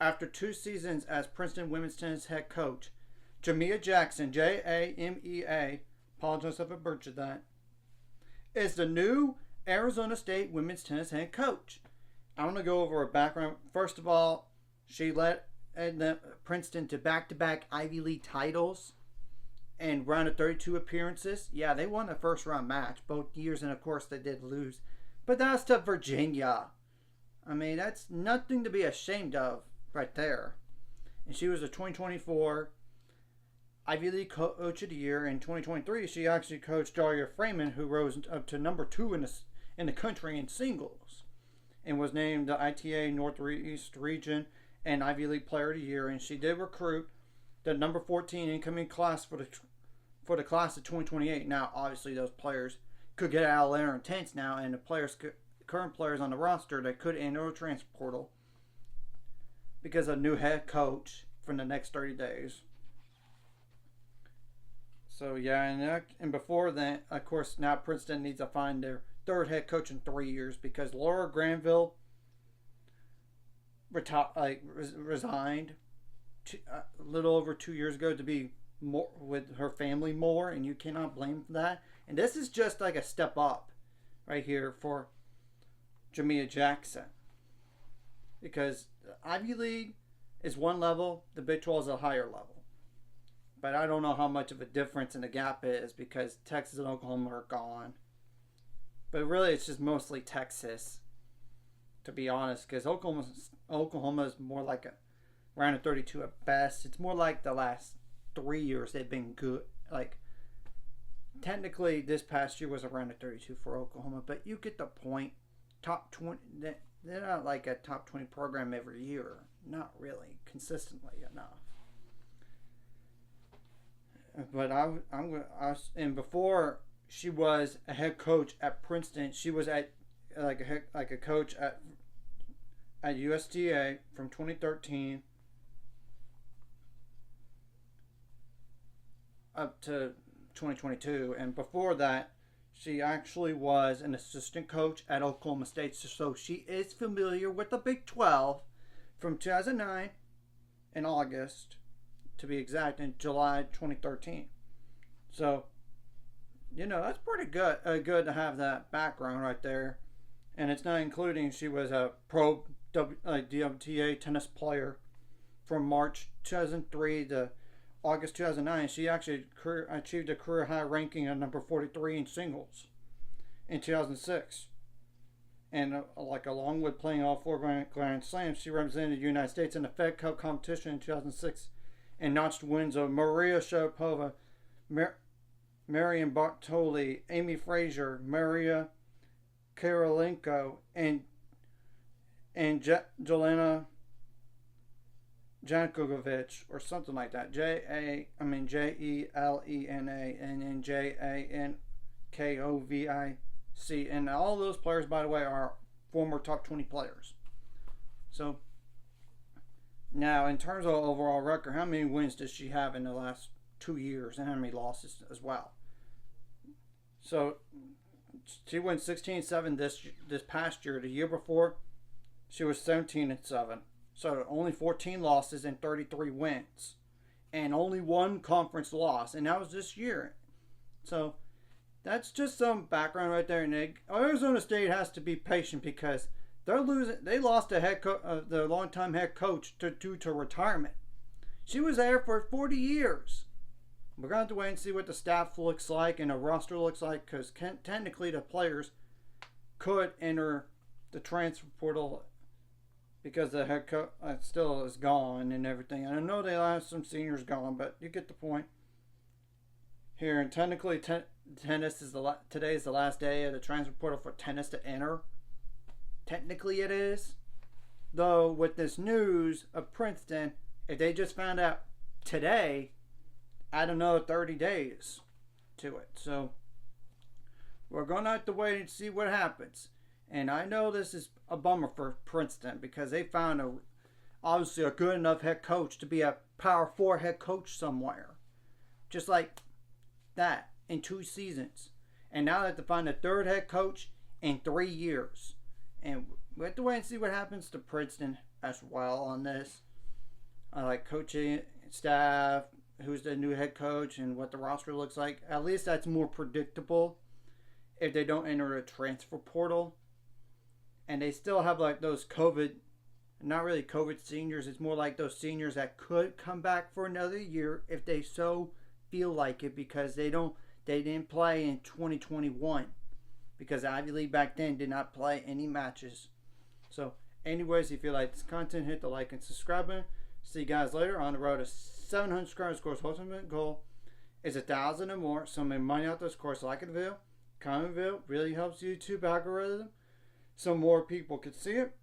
after 2 seasons as Princeton women's tennis head coach, Jamea Jackson, Jamea, apologize if I butchered that, is the new Arizona State women's tennis head coach. I'm going to go over her background. First of all, she led Princeton to back-to-back Ivy League titles and round of 32 appearances. Yeah, they won the first round match both years, and of course they did lose. But that's to Virginia. I mean, that's nothing to be ashamed of right there. And she was a 2024 Ivy League Coach of the Year. In 2023, she actually coached Daria Freeman, who rose up to number 2 in the country in singles, and was named the ITA Northeast Region and Ivy League Player of the Year. And she did recruit the number 14 incoming class for the class of 2028. Now, obviously, those players could get out of their intents now, and the current players on the roster that could enter the transfer portal because of a new head coach for the next 30 days. So yeah, and before that, of course, now Princeton needs to find their third head coach in 3 years because Laura Granville resigned a little over 2 years ago to be more with her family more, and you cannot blame for that. And this is just like a step up right here for Jamea Jackson, because the Ivy League is one level, the Big 12 is a higher level. But I don't know how much of a difference in the gap is because Texas and Oklahoma are gone. But really, it's just mostly Texas, to be honest, because Oklahoma is more like a round of 32 at best. It's more like the last 3 years they've been good. Like, technically, this past year was a round of 32 for Oklahoma, but you get the point. Top 20, they're not like a top 20 program every year. Not really consistently enough. But and before she was a head coach at Princeton, she was at like a coach at USTA from 2013 up to 2022, and before that, she actually was an assistant coach at Oklahoma State. So she is familiar with the Big 12 from 2009 in August, to be exact, in July 2013. So, that's pretty good. Good to have that background right there. And it's not including she was a pro WTA tennis player from March 2003 to August 2009. She actually achieved a career high ranking of number 43 in singles in 2006. And along with playing all 4 Grand Slams, she represented the United States in the Fed Cup competition in 2006 and notched wins of Maria Sharapova, Marion Bartoli, Amy Frazier, Maria Karolinko, and Jelena Jankovic, or something like that. Jelena, and then Jankovic. And all those players, by the way, are former top 20 players. So, now, in terms of overall record, how many wins does she have in the last 2 years, and how many losses as well? So, she went 16-7 this past year. The year before, she was 17-7. So, only 14 losses and 33 wins. And only 1 conference loss, and that was this year. So, that's just some background right there. And Arizona State has to be patient because they lost the longtime head coach due to retirement. She was there for 40 years. We're going to have to wait and see what the staff looks like and the roster looks like, because technically the players could enter the transfer portal because the head coach still is gone and everything. And I know they have some seniors gone, but you get the point. Here, and technically tennis is today is the last day of the transfer portal for tennis to enter. Technically it is. Though with this news of Princeton, if they just found out today, add another 30 days to it. So we're going to have to wait and see what happens. And I know this is a bummer for Princeton because they found obviously a good enough head coach to be a Power 4 head coach somewhere. Just like that in 2 seasons. And now they have to find a third head coach in 3 years. And we have to wait and see what happens to Princeton as well on this. like coaching staff, who's the new head coach, and what the roster looks like. At least that's more predictable if they don't enter a transfer portal. And they still have like those COVID, not really COVID seniors. It's more like those seniors that could come back for another year if they so feel like it, because they didn't play in 2021 because Ivy League back then did not play any matches. So anyways, if you like this content, hit the like and subscribe button. See you guys later. On the road to 700 subscribers. Of course, ultimate goal is 1,000 or more. So make money out this course. Like the video, comment the video, really helps YouTube algorithm so more people could see it.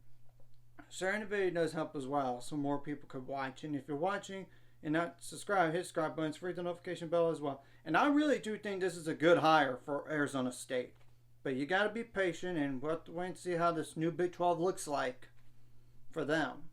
Sharing the video does help as well, so more people could watch. And if you're watching and not subscribed, hit subscribe button, free the notification bell as well. And I really do think this is a good hire for Arizona State. But you got to be patient, and we'll have to wait and see how this new Big 12 looks like for them.